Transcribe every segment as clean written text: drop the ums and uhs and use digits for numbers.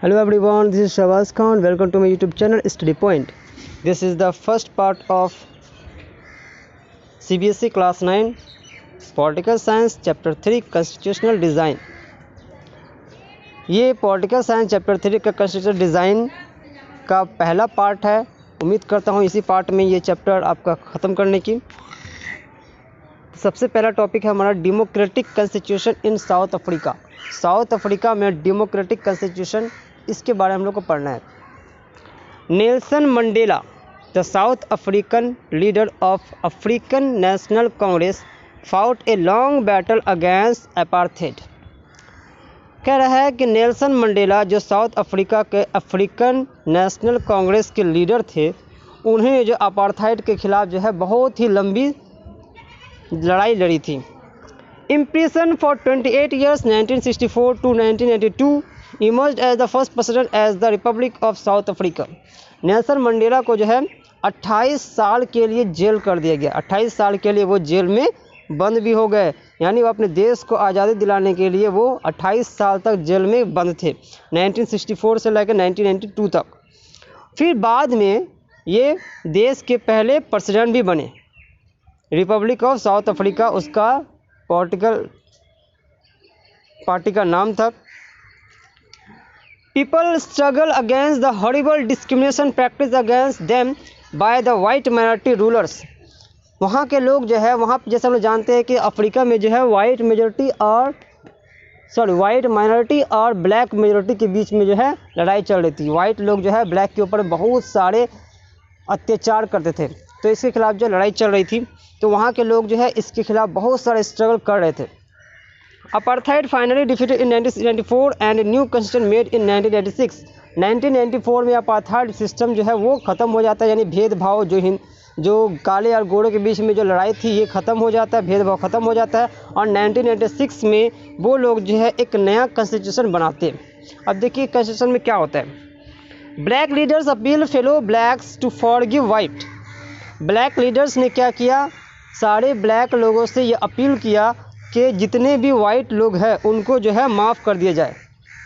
Hello everyone, this is Shabazz Khan. Welcome to my YouTube channel Study Point. This is the first part of CBSE Class 9 Political Science Chapter 3 Constitutional Design. ये Political Science Chapter 3 का Constitutional Design का पहला part है. उम्मीद करता हूँ इसी part में ये चैप्टर आपका ख़त्म करने की. सबसे पहला टॉपिक है हमारा democratic constitution in south Africa. South Africa में डेमोक्रेटिक कॉन्स्टिट्यूशन, इसके बारे में हम लोग को पढ़ना है. Nelson Mandela, the south African leader of African national Congress, fought a long battle against apartheid. कह रहा है कि नेल्सन मंडेला जो साउथ अफ्रीका के अफ्रीकन नेशनल कांग्रेस के लीडर थे, उन्हें जो अपार्थाइड के खिलाफ जो है बहुत ही लंबी लड़ाई लड़ी थी. Imprison for 28 years 1964 to 1982, emerged as the first president as the Republic of South Africa. Nelson Mandela को जो है 28 साल के लिए जेल कर दिया गया. 28 साल के लिए वो जेल में बंद भी हो गए, यानी वो अपने देश को आज़ादी दिलाने के लिए वो 28 साल तक जेल में बंद थे, 1964 से लेकर 1992 तक. फिर बाद में ये देश के पहले प्रेसिडेंट भी बने. रिपब्लिक ऑफ साउथ अफ्रीका उसका पॉलिटिकल पार्टी का नाम था. People struggle against the horrible discrimination practice against them by the white minority rulers. वहाँ के लोग जो है, वहाँ जैसे हम लोग जानते हैं कि अफ्रीका में जो है वाइट माइनॉरिटी और ब्लैक मेजॉरिटी के बीच में जो है लड़ाई चल रही थी. वाइट लोग जो है ब्लैक के ऊपर बहुत सारे अत्याचार करते थे, तो इसके खिलाफ जो लड़ाई चल रही थी, तो वहाँ के लोग जो है इसके खिलाफ बहुत सारे स्ट्रगल कर रहे थे. Apartheid finally defeated in 1994 and new constitution made in 1996. 1994 में अपार्थाइड सिस्टम जो है वो ख़त्म हो जाता है, यानी भेदभाव जो काले और गोरे के बीच में जो लड़ाई थी ये ख़त्म हो जाता है, भेदभाव ख़त्म हो जाता है. और 1996 में वो लोग जो है एक नया कॉन्स्टिट्यूशन बनाते हैं. अब देखिए कॉन्स्टिट्यूशन में क्या होता है. Black leaders appeal fellow blacks to forgive white. Black leaders ने क्या किया, सारे ब्लैक लोगों से ये अपील किया कि जितने भी वाइट लोग हैं उनको जो है माफ़ कर दिया जाए,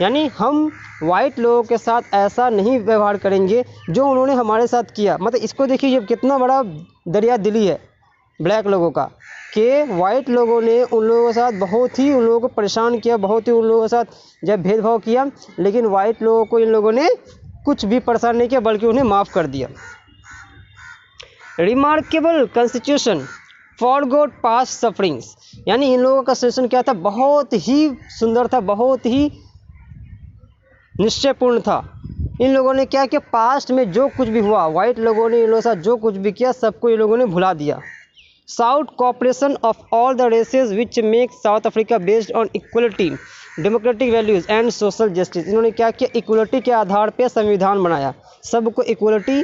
यानी हम वाइट लोगों के साथ ऐसा नहीं व्यवहार करेंगे जो उन्होंने हमारे साथ किया. मतलब इसको देखिए ये कितना बड़ा दरिया दिली है ब्लैक लोगों का, कि वाइट लोगों ने उन लोगों के साथ बहुत ही उन लोगों को परेशान किया, बहुत ही उन लोगों के साथ जब भेदभाव किया, लेकिन वाइट लोगों को इन लोगों ने कुछ भी परेशान नहीं किया बल्कि उन्हें माफ़ कर दिया. Remarkable constitution forgot past sufferings, यानी इन लोगों का कॉन्स्टिट्यूशन क्या था, बहुत ही सुंदर था, बहुत ही निश्चयपूर्ण था. इन लोगों ने क्या किया, पास्ट में जो कुछ भी हुआ, वाइट लोगों ने इन लोगों के साथ जो कुछ भी किया सबको इन लोगों ने भुला दिया. South cooperation of all the races which make south Africa based on equality, democratic values and social justice. इन्होंने क्या किया, इक्वलिटी के आधार पर संविधान बनाया, सबको इक्वलिटी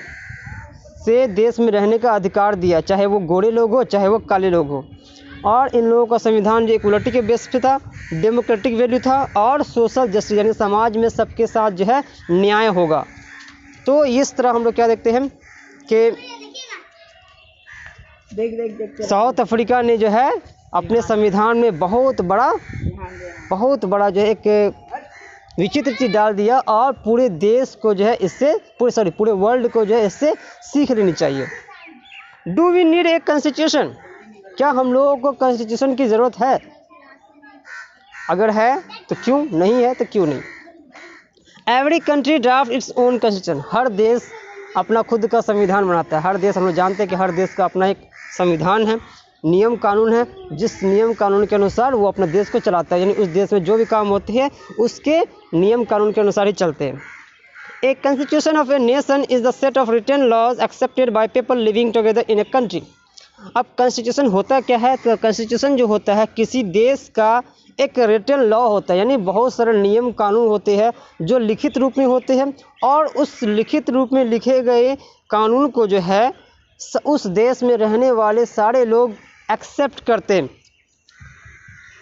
से देश में रहने का अधिकार दिया, चाहे वो गोरे लोग हो चाहे वो काले लोग हो. और इन लोगों का संविधान जो इक्वलिटी के बेस पे था, डेमोक्रेटिक वैल्यू था और सोशल जस्टिस, यानी समाज में सबके साथ जो है न्याय होगा. तो इस तरह हम लोग क्या देखते हैं कि साउथ अफ्रीका ने जो है अपने संविधान में बहुत बड़ा जो है एक विचित्र चीज़ डाल दिया, और पूरे देश को जो है इससे पूरे वर्ल्ड को जो है इससे सीख लेनी चाहिए. Do we need a constitution, क्या हम लोगों को कॉन्स्टिट्यूशन की ज़रूरत है? अगर है तो क्यों, नहीं है तो क्यों नहीं. Every country draft its own constitution. हर देश अपना खुद का संविधान बनाता है. हर देश, हम लोग जानते हैं कि हर देश का अपना एक संविधान है, नियम कानून है, जिस नियम कानून के अनुसार वो अपने देश को चलाता है, यानी उस देश में जो भी काम होते हैं उसके नियम कानून के अनुसार ही चलते हैं. A constitution of a nation is the set of written laws accepted by people living together in a country. अब कॉन्स्टिट्यूशन होता क्या है, तो कॉन्स्टिट्यूशन जो होता है किसी देश का एक रिटन लॉ होता है, यानी बहुत सारे नियम कानून होते हैं जो लिखित रूप में होते हैं, और उस लिखित रूप में लिखे गए कानून को जो है उस देश में रहने वाले सारे लोग एक्सेप्ट करते हैं.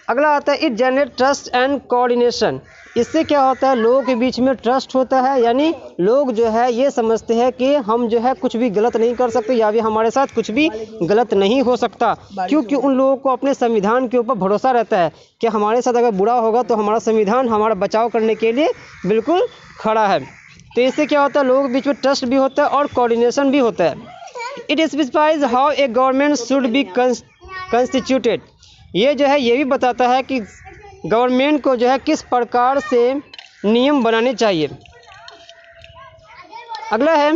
अगला आता है it generate trust and coordination. इससे क्या होता है, लोगों के बीच में ट्रस्ट होता है, यानी लोग जो है ये समझते हैं कि हम जो है कुछ भी गलत नहीं कर सकते या भी हमारे साथ कुछ भी गलत नहीं हो सकता, क्योंकि उन लोगों को अपने संविधान के ऊपर भरोसा रहता है कि हमारे साथ अगर बुरा होगा तो हमारा संविधान हमारा बचाव करने के लिए बिल्कुल खड़ा है। तो इससे क्या होता है, लोगों के बीच में ट्रस्ट भी होता है और कोऑर्डिनेशन भी होता है। It specifies how a government should be constituted. ये जो है ये भी बताता है कि गवर्नमेंट को जो है किस प्रकार से नियम बनाने चाहिए। अगला है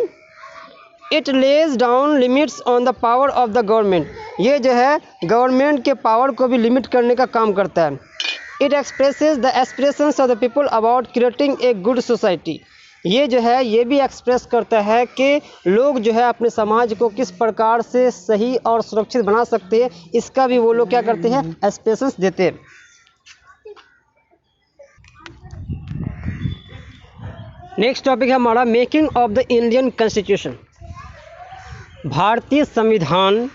it lays down limits on the power of the government. ये जो है गवर्नमेंट के पावर को भी लिमिट करने का काम करता है। It expresses the aspirations of the people about creating a good society. ये जो है ये भी एक्सप्रेस करता है कि लोग जो है अपने समाज को किस प्रकार से सही और सुरक्षित बना सकते हैं, इसका भी वो लोग क्या करते हैं, एक्सप्रेशंस देते हैं। नेक्स्ट टॉपिक है हमारा making of the Indian constitution. भारतीय संविधान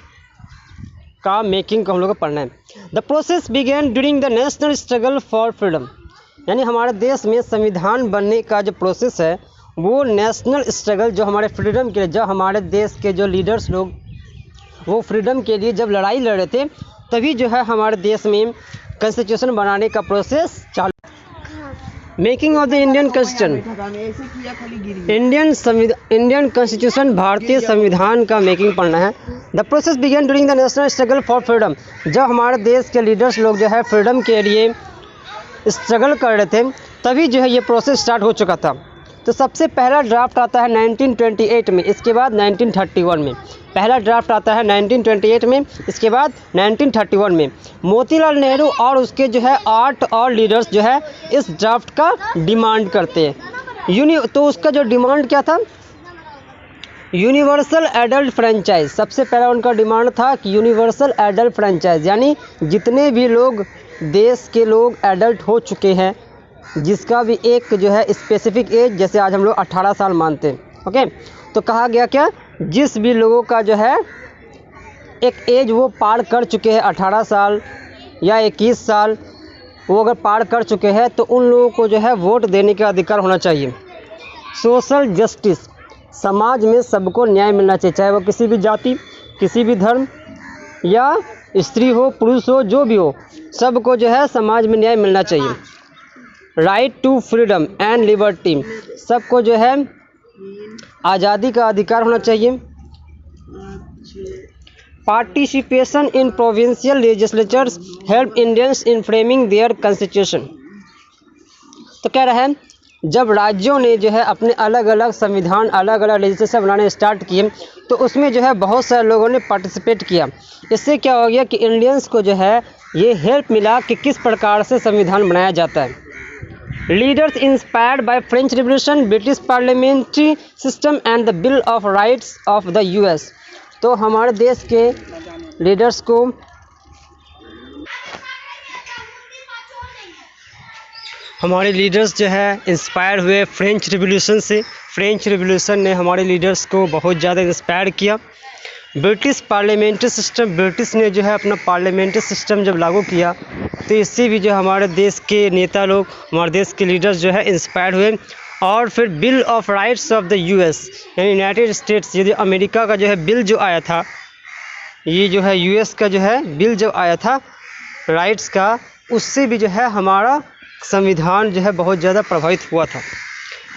का मेकिंग को हम लोग को पढ़ना है। The process begin during the national struggle for freedom. यानी हमारे देश में संविधान बनने का जो प्रोसेस है वो नेशनल स्ट्रगल, जो हमारे फ्रीडम के लिए, जब हमारे देश के जो लीडर्स लोग वो फ्रीडम के लिए जब लड़ाई लड़ रहे थे, तभी जो है हमारे देश में कॉन्स्टिट्यूशन बनाने का प्रोसेस चालू। Making of the Indian constitution, Indian constitution भारतीय संविधान का मेकिंग पढ़ना है। The process begin during the national struggle for freedom. जब हमारे देश के लीडर्स लोग जो है फ्रीडम के लिए स्ट्रगल कर रहे थे, तभी जो है ये प्रोसेस स्टार्ट हो चुका था। तो सबसे पहला ड्राफ्ट आता है 1928 में, इसके बाद 1931 में। पहला ड्राफ्ट आता है 1928 में, इसके बाद 1931 में। मोतीलाल नेहरू और उसके जो है 8 और लीडर्स जो है इस ड्राफ्ट का डिमांड करते हैं। तो उसका जो डिमांड क्या था, यूनिवर्सल एडल्ट फ्रेंचाइज। सबसे पहला उनका डिमांड था कि यूनिवर्सल एडल्ट फ्रेंचाइज, यानी जितने भी लोग देश के लोग एडल्ट हो चुके हैं, जिसका भी एक जो है स्पेसिफिक एज, जैसे आज हम लोग 18 साल मानते हैं, ओके, तो कहा गया क्या, जिस भी लोगों का जो है एक एज वो पार कर चुके हैं 18 साल या 21 साल, वो अगर पार कर चुके हैं तो उन लोगों को जो है वोट देने का अधिकार होना चाहिए। सोशल जस्टिस, समाज में सबको न्याय मिलना चाहिए, चाहे वो किसी भी जाति, किसी भी धर्म या स्त्री हो, पुरुष हो, जो भी हो, सबको जो है समाज में न्याय मिलना चाहिए। Right to freedom and liberty, सबको जो है आज़ादी का अधिकार होना चाहिए। Participation in provincial legislatures help Indians in framing their constitution. तो कह रहा है जब राज्यों ने जो है अपने अलग अलग संविधान, अलग अलग लेजिस्लेचर बनाने स्टार्ट किए, तो उसमें जो है बहुत सारे लोगों ने पार्टिसिपेट किया। इससे क्या हो गया कि इंडियंस को जो है ये हेल्प मिला कि किस प्रकार से संविधान बनाया जाता है। Leaders inspired by French revolution, British parliamentary system and the bill of rights of the US. तो हमारे देश के लीडर्स को हमारे लीडर्स जो है इंस्पायर हुए फ्रेंच रिवॉल्यूशन से। फ्रेंच रिवॉल्यूशन ने हमारे लीडर्स को बहुत ज़्यादा इंस्पायर किया। ब्रिटिश पार्लियामेंट्री सिस्टम, ब्रिटिश ने जो है अपना पार्लियामेंट्री सिस्टम जब लागू किया, तो इससे भी जो हमारे देश के नेता लोग, हमारे देश के लीडर्स जो है इंस्पायर हुए। और फिर bill of rights of the US, यानी यूनाइटेड स्टेट्स, ये जो अमेरिका का जो है बिल जो आया था, ये जो है यूएस का जो है बिल जब आया था राइट्स का, उससे भी जो है हमारा संविधान जो है बहुत ज़्यादा प्रभावित हुआ था।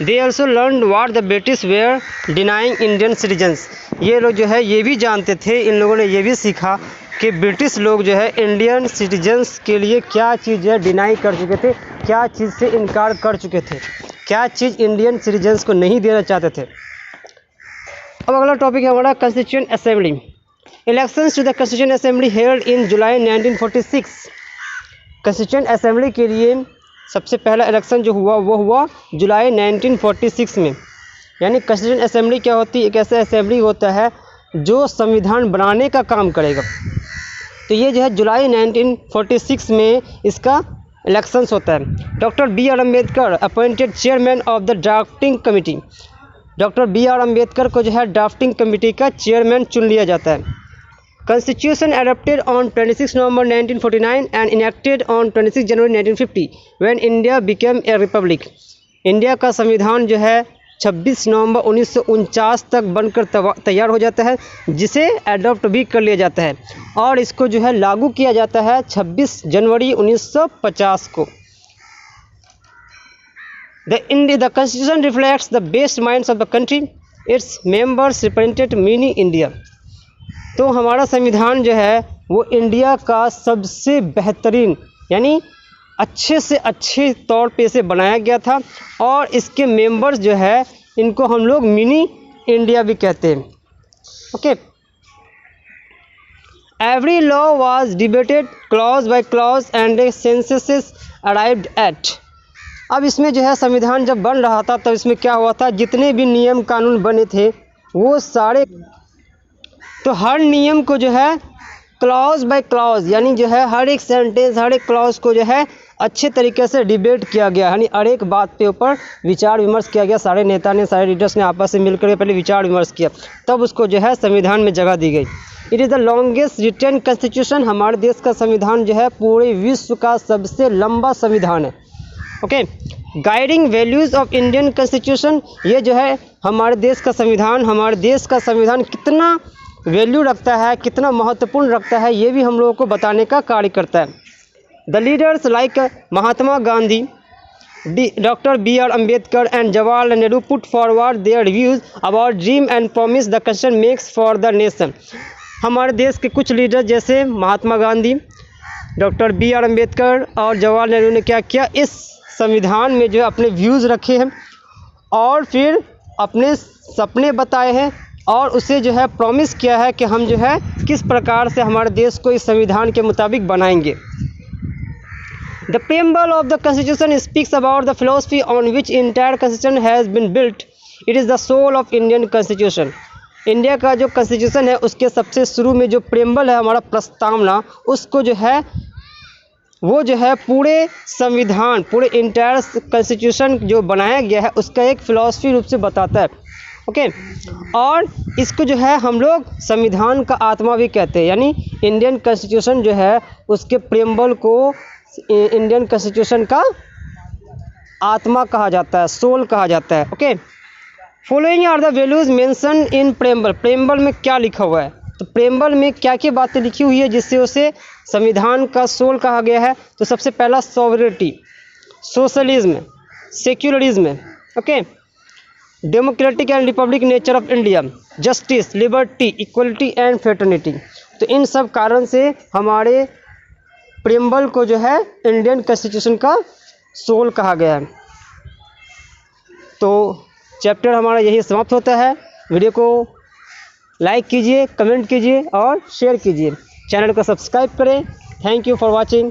They also learn what the British were denying Indian citizens. ये लोग जो है ये भी जानते थे, इन लोगों ने ये भी सीखा कि ब्रिटिश लोग जो है इंडियन सिटीजन्स के लिए क्या चीज़ है डिनाई कर चुके थे, क्या चीज़ से इनकार कर चुके थे, क्या चीज़ इंडियन सिटीजन्स को नहीं देना चाहते थे। अब अगला टॉपिक है हमारा constituent assembly. Elections to the constituent assembly held in July 1946। Constituent assembly के लिए सबसे पहला इलेक्शन जो हुआ वो हुआ जुलाई 1946 में। यानी कॉन्स्टिट्यूएंट असेंबली क्या होती है, एक ऐसा असेंबली होता है जो संविधान बनाने का काम करेगा। तो ये जो है जुलाई 1946 में इसका इलेक्शंस होता है। Doctor B R Ambedkar appointed chairman of the drafting committee. Doctor B R Ambedkar को जो है ड्राफ्टिंग कमेटी का चेयरमैन चुन लिया जाता है। Constitution adopted on 26 November 1949 and enacted on 26 January 1950 when India became a republic. India का संविधान जो है 26 नवंबर 1949 तक बनकर तैयार हो जाता है, जिसे अडॉप्ट भी कर लिया जाता है और इसको जो है लागू किया जाता है 26 जनवरी 1950 को. The Constitution reflects the best minds of the country. Its members represented mini India. तो हमारा संविधान जो है वो इंडिया का सबसे बेहतरीन यानी अच्छे से अच्छे तौर पे इसे बनाया गया था और इसके मेंबर्स जो है इनको हम लोग मिनी इंडिया भी कहते हैं. Okay. Every law was debated clause by clause and A census arrived at. अब इसमें जो है संविधान जब बन रहा था तब इसमें क्या हुआ था, जितने भी नियम कानून बने थे वो सारे, तो हर नियम को जो है क्लॉज बाय क्लॉज यानी जो है हर एक सेंटेंस हर एक क्लॉज को जो है अच्छे तरीके से डिबेट किया गया, यानी हर एक बात के ऊपर विचार विमर्श किया गया. सारे नेता ने सारे लीडर्स ने आपस में मिलकर पहले विचार विमर्श किया, तब उसको जो है संविधान में जगह दी गई. It is the longest written constitution. हमारे देश का संविधान जो है पूरे विश्व का सबसे लंबा संविधान है. Okay. Guiding values of Indian constitution, ये जो है हमारे देश का संविधान कितना वैल्यू रखता है, कितना महत्वपूर्ण रखता है, ये भी हम लोगों को बताने का कार्य करता है. The leaders like Mahatma Gandhi, doctor B.R. Ambedkar and Jawaharlal Nehru put forward their views about dream and promise the constitution makes for the nation. हमारे देश के कुछ लीडर जैसे महात्मा गांधी, डॉक्टर B.R. अम्बेडकर और जवाहरलाल नेहरू ने क्या किया, इस संविधान में जो अपने व्यूज़ रखे हैं और फिर अपने सपने बताए हैं और उसे जो है प्रॉमिस किया है कि हम जो है किस प्रकार से हमारे देश को इस संविधान के मुताबिक बनाएंगे. The preamble of the constitution speaks about the philosophy on which entire constitution has been built. It is the soul of Indian constitution. India का जो कॉन्स्टिट्यूशन है उसके सबसे शुरू में जो प्रेम्बल है हमारा प्रस्तावना, उसको जो है वो जो है पूरे संविधान पूरे इंटायर कॉन्स्टिट्यूशन जो बनाया गया है उसका एक फिलॉसफी रूप से बताता है. ओके. और इसको जो है हम लोग संविधान का आत्मा भी कहते हैं, यानी इंडियन कॉन्स्टिट्यूशन जो है उसके प्रेम्बल को इंडियन कॉन्स्टिट्यूशन का आत्मा कहा जाता है, सोल कहा जाता है. Okay. Following are the values mention in preamble. Preamble में क्या लिखा हुआ है, तो प्रेम्बल में क्या क्या बातें लिखी हुई है जिससे उसे संविधान का सोल कहा गया है. तो सबसे पहला sovereignty, socialism, secularism, okay, democratic and Republic nature of India, justice, liberty, equality and fraternity. तो इन सब कारण से हमारे प्रेम्बल को जो है इंडियन कॉन्स्टिट्यूशन का सोल कहा गया है. तो चैप्टर हमारा यही समाप्त होता है. वीडियो को लाइक कीजिए, कमेंट कीजिए और शेयर कीजिए. चैनल को सब्सक्राइब करें. Thank you for watching.